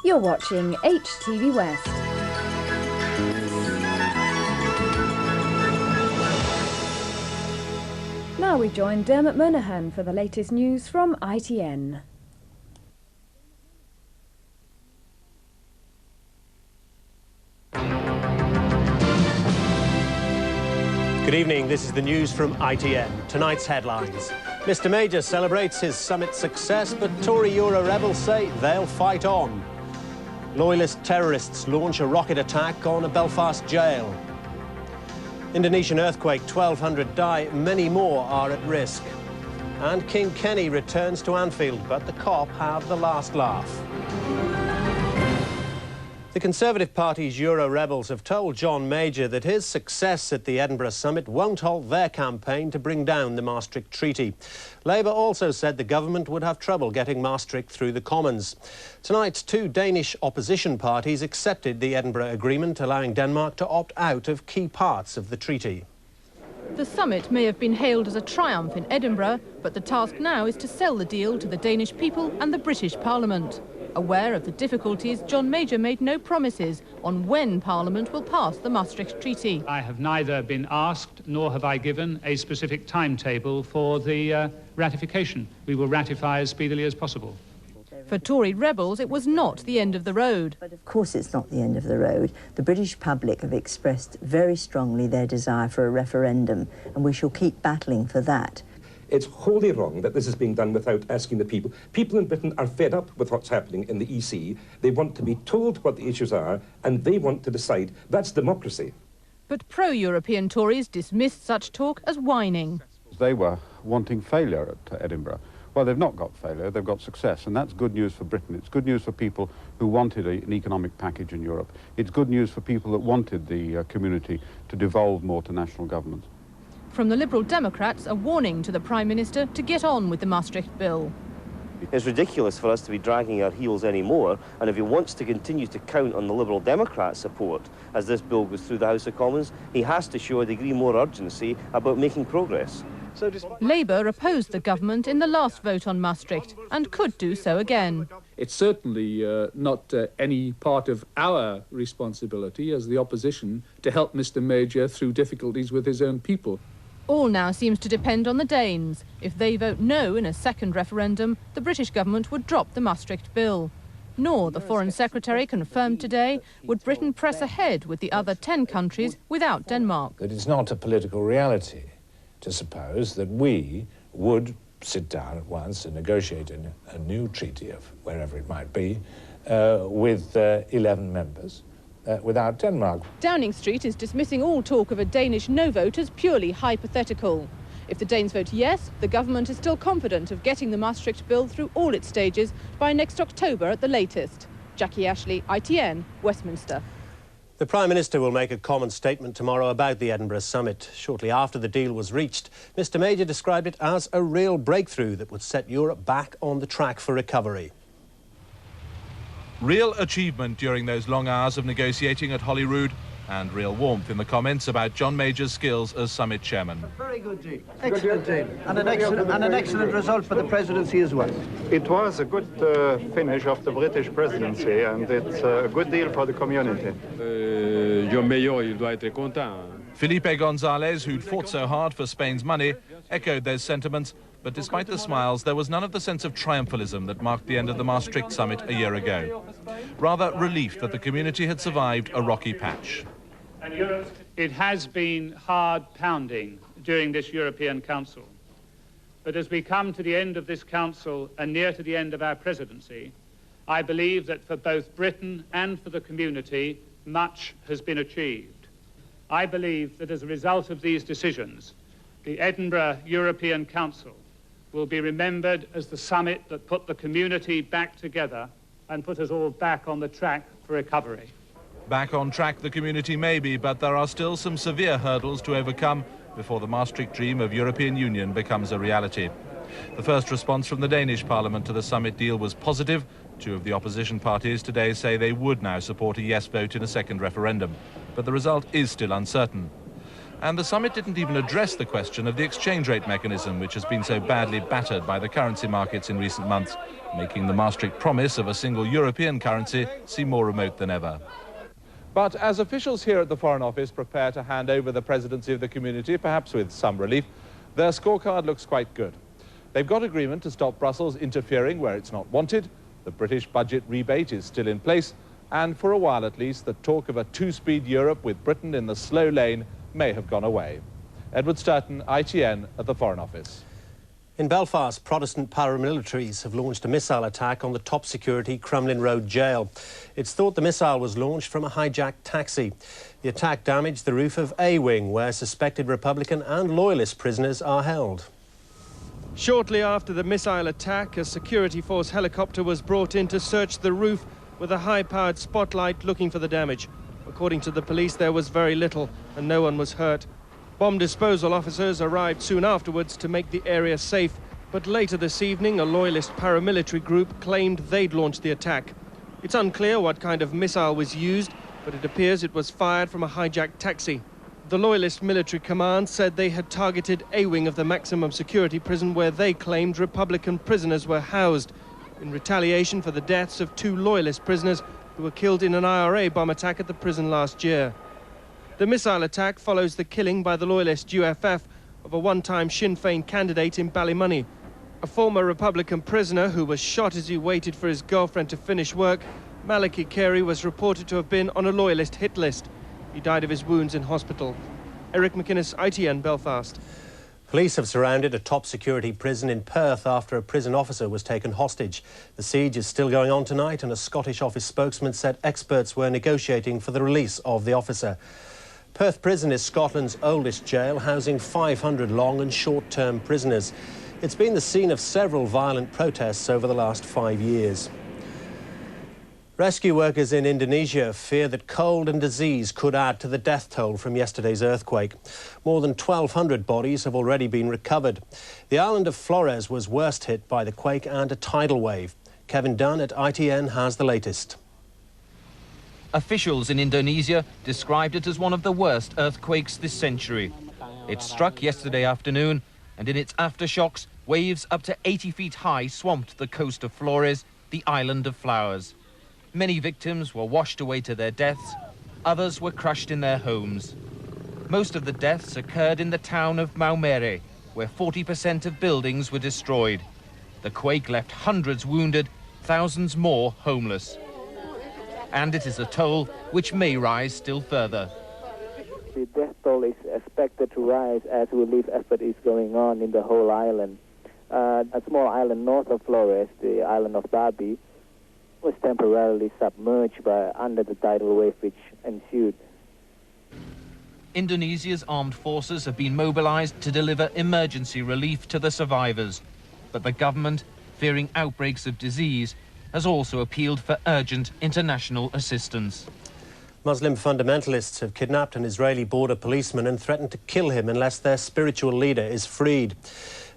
You're watching HTV West. Now we join Dermot Monahan for the latest news from ITN. Good evening, this is the news from ITN. Tonight's headlines. Mr Major celebrates his summit success, but Tory Euro rebels say they'll fight on. Loyalist terrorists launch a rocket attack on a Belfast jail. Indonesian earthquake, 1,200 die, many more are at risk. And King Kenny returns to Anfield, but the COP have the last laugh. The Conservative Party's Euro rebels have told John Major that his success at the Edinburgh summit won't halt their campaign to bring down the Maastricht Treaty. Labour also said the government would have trouble getting Maastricht through the Commons. Tonight, two Danish opposition parties accepted the Edinburgh Agreement, allowing Denmark to opt out of key parts of the treaty. The summit may have been hailed as a triumph in Edinburgh, but the task now is to sell the deal to the Danish people and the British Parliament. Aware of the difficulties, John Major made no promises on when Parliament will pass the Maastricht Treaty. I have neither been asked nor have I given a specific timetable for the ratification. We will ratify as speedily as possible. For Tory rebels, it was not the end of the road. But of course it's not the end of the road. The British public have expressed very strongly their desire for a referendum, and we shall keep battling for that. It's wholly wrong that this is being done without asking the people. People in Britain are fed up with what's happening in the EC. They want to be told what the issues are, and they want to decide. That's democracy. But pro-European Tories dismissed such talk as whining. They were wanting failure at Edinburgh. Well, they've not got failure, they've got success, and that's good news for Britain. It's good news for people who wanted an economic package in Europe. It's good news for people that wanted the community to devolve more to national governments. From the Liberal Democrats, a warning to the Prime Minister to get on with the Maastricht Bill. It's ridiculous for us to be dragging our heels anymore, and if he wants to continue to count on the Liberal Democrat support as this bill goes through the House of Commons, he has to show a degree more urgency about making progress. Labour opposed the government in the last vote on Maastricht and could do so again. It's certainly not any part of our responsibility as the opposition to help Mr Major through difficulties with his own people. All now seems to depend on the Danes. If they vote no in a second referendum, the British government would drop the Maastricht Bill. Nor, the Foreign Secretary confirmed today, would Britain press ahead with the other 10 countries without Denmark. That it's not a political reality to suppose that we would sit down at once and negotiate a new treaty of wherever it might be with 11 members without Denmark. Downing Street is dismissing all talk of a Danish no vote as purely hypothetical. If the Danes vote yes, the government is still confident of getting the Maastricht Bill through all its stages by next October at the latest. Jackie Ashley, ITN, Westminster. The Prime Minister will make a common statement tomorrow about the Edinburgh summit. Shortly after the deal was reached, Mr Major described it as a real breakthrough that would set Europe back on the track for recovery. Real achievement during those long hours of negotiating at Holyrood, and real warmth in the comments about John Major's skills as summit chairman. Very good deal. Excellent deal. And an excellent result for the presidency as well. It was a good finish of the British presidency, and it's a good deal for the community. Felipe González, who'd fought so hard for Spain's money, echoed those sentiments, but despite the smiles, there was none of the sense of triumphalism that marked the end of the Maastricht summit a year ago. Rather, relief that the community had survived a rocky patch. It has been hard pounding during this European Council. But as we come to the end of this Council and near to the end of our presidency, I believe that for both Britain and for the community, much has been achieved. I believe that as a result of these decisions, the Edinburgh European Council will be remembered as the summit that put the community back together and put us all back on the track for recovery. Back on track the community may be, but there are still some severe hurdles to overcome before the Maastricht dream of European Union becomes a reality. The first response from the Danish Parliament to the summit deal was positive. Two of the opposition parties today say they would now support a yes vote in a second referendum, but the result is still uncertain. And the summit didn't even address the question of the exchange rate mechanism, which has been so badly battered by the currency markets in recent months, making the Maastricht promise of a single European currency seem more remote than ever. But as officials here at the Foreign Office prepare to hand over the presidency of the community, perhaps with some relief, their scorecard looks quite good. They've got agreement to stop Brussels interfering where it's not wanted, the British budget rebate is still in place, and for a while at least, the talk of a two-speed Europe with Britain in the slow lane may have gone away. Edward Sturton, ITN at the Foreign Office. In Belfast, Protestant paramilitaries have launched a missile attack on the top security Crumlin Road jail. It's thought the missile was launched from a hijacked taxi. The attack damaged the roof of A Wing, where suspected Republican and Loyalist prisoners are held. Shortly after the missile attack, a security force helicopter was brought in to search the roof with a high-powered spotlight looking for the damage. According to the police, there was very little and no one was hurt. Bomb disposal officers arrived soon afterwards to make the area safe, but later this evening a Loyalist paramilitary group claimed they'd launched the attack. It's unclear what kind of missile was used, but it appears it was fired from a hijacked taxi. The Loyalist military command said they had targeted A Wing of the maximum security prison where they claimed Republican prisoners were housed, in retaliation for the deaths of 2 Loyalist prisoners who were killed in an IRA bomb attack at the prison last year. The missile attack follows the killing by the Loyalist UFF of a one-time Sinn Féin candidate in Ballymoney. A former Republican prisoner who was shot as he waited for his girlfriend to finish work, Malachi Carey, was reported to have been on a Loyalist hit list. He died of his wounds in hospital. Eric McInnes, ITN, Belfast. Police have surrounded a top security prison in Perth after a prison officer was taken hostage. The siege is still going on tonight, and a Scottish Office spokesman said experts were negotiating for the release of the officer. Perth Prison is Scotland's oldest jail, housing 500 long and short-term prisoners. It's been the scene of several violent protests over the last 5 years. Rescue workers in Indonesia fear that cold and disease could add to the death toll from yesterday's earthquake. More than 1,200 bodies have already been recovered. The island of Flores was worst hit by the quake and a tidal wave. Kevin Dunn at ITN has the latest. Officials in Indonesia described it as one of the worst earthquakes this century. It struck yesterday afternoon, and in its aftershocks, waves up to 80 feet high swamped the coast of Flores, the island of flowers. Many victims were washed away to their deaths. Others were crushed in their homes. Most of the deaths occurred in the town of Maumere, where 40% of buildings were destroyed. The quake left hundreds wounded, thousands more homeless. And it is a toll which may rise still further. The death toll is expected to rise as relief effort is going on in the whole island. A small island north of Flores, the island of Babi, was temporarily submerged under the tidal wave which ensued. Indonesia's armed forces have been mobilized to deliver emergency relief to the survivors. But the government, fearing outbreaks of disease, has also appealed for urgent international assistance. Muslim fundamentalists have kidnapped an Israeli border policeman and threatened to kill him unless their spiritual leader is freed.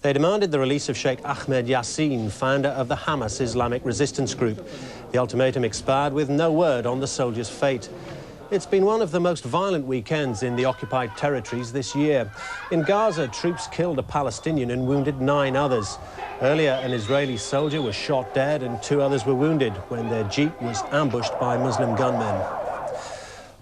They demanded the release of Sheikh Ahmed Yassin, founder of the Hamas Islamic resistance group. The ultimatum expired with no word on the soldier's fate. It's been one of the most violent weekends in the occupied territories this year. In Gaza, troops killed a Palestinian and wounded 9 others. Earlier, an Israeli soldier was shot dead and 2 others were wounded when their jeep was ambushed by Muslim gunmen.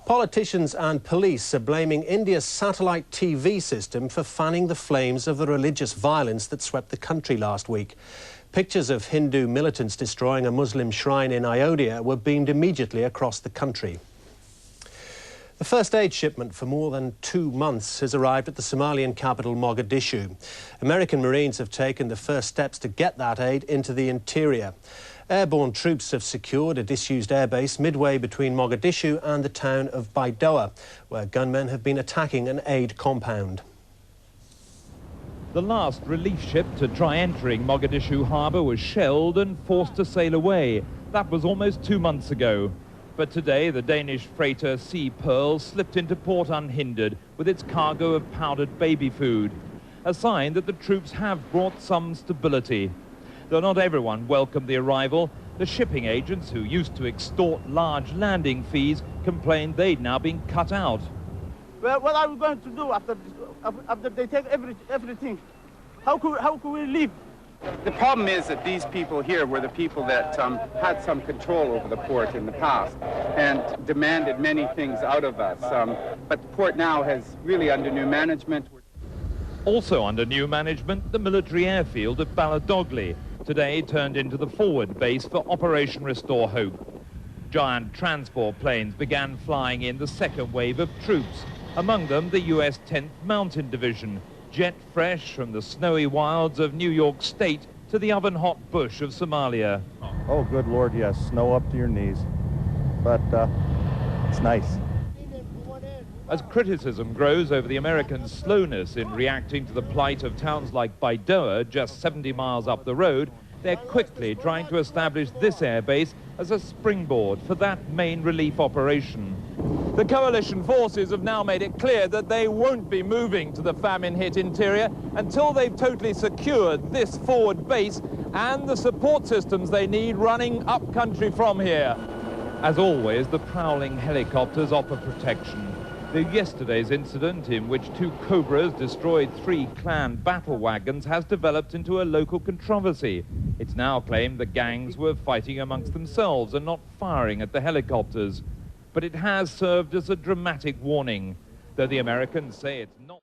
Politicians and police are blaming India's satellite TV system for fanning the flames of the religious violence that swept the country last week. Pictures of Hindu militants destroying a Muslim shrine in Ayodhya were beamed immediately across the country. The first aid shipment for more than 2 months has arrived at the Somalian capital, Mogadishu. American Marines have taken the first steps to get that aid into the interior. Airborne troops have secured a disused airbase midway between Mogadishu and the town of Baidoa, where gunmen have been attacking an aid compound. The last relief ship to try entering Mogadishu harbour was shelled and forced to sail away. That was almost 2 months ago. But today, the Danish freighter Sea Pearl slipped into port unhindered with its cargo of powdered baby food, a sign that the troops have brought some stability. Though not everyone welcomed the arrival, the shipping agents who used to extort large landing fees complained they'd now been cut out. Well, what are we going to do after they take everything? How could we live? The problem is that these people here were the people that had some control over the port in the past and demanded many things out of us. But the port now is really under new management. Also under new management, the military airfield at Ballydogly, today turned into the forward base for Operation Restore Hope. Giant transport planes began flying in the second wave of troops, among them the US 10th Mountain Division, jet fresh from the snowy wilds of New York State to the oven-hot bush of Somalia. Oh, good Lord, yes, snow up to your knees. But it's nice. As criticism grows over the Americans' slowness in reacting to the plight of towns like Baidoa, just 70 miles up the road, they're quickly trying to establish this airbase as a springboard for that main relief operation. The coalition forces have now made it clear that they won't be moving to the famine-hit interior until they've totally secured this forward base and the support systems they need running up country from here. As always, the prowling helicopters offer protection. Though yesterday's incident, in which 2 Cobras destroyed 3 clan battle wagons, has developed into a local controversy. It's now claimed the gangs were fighting amongst themselves and not firing at the helicopters. But it has served as a dramatic warning, though the Americans say it's not.